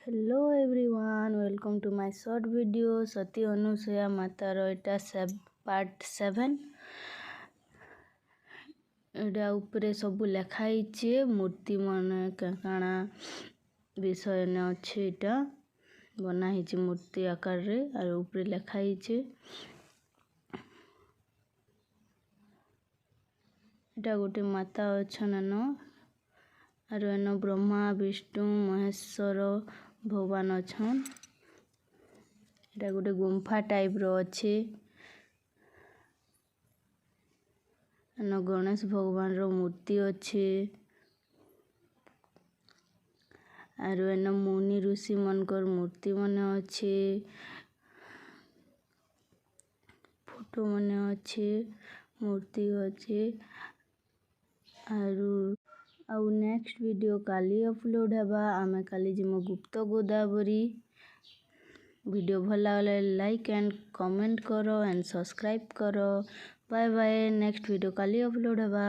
Hello everyone, welcome to my short video Sati Anusaya मातार एटा part 7। एटा उपरे सब लिखाई मूर्ति मन काना विषय ने अच्छे एटा बना ही मूर्ति आकार रे और उपरे लिखाई एटा गोटे माता अच्छन और एन ब्रह्मा विष्णु महेश्वर भगवान अच्छन। एटा गोटे गुंफा टाइप रो अच्छे। एन गणेश भगवान रो मूर्ति अच्छे और एन मुनि ऋषि मनकर मूर्ति मन अच्छे, फोटो मन अच्छे, मूर्ति अच्छे। आउ नेक्स्ट वीडियो काली अपलोड हेबा। आमे काली जिमो गुप्त गोदावरी। वीडियो भला लागले लाइक एंड कमेंट करो एंड सब्सक्राइब करो। Bye bye. नेक्स्ट वीडियो काली अपलोड हेबा।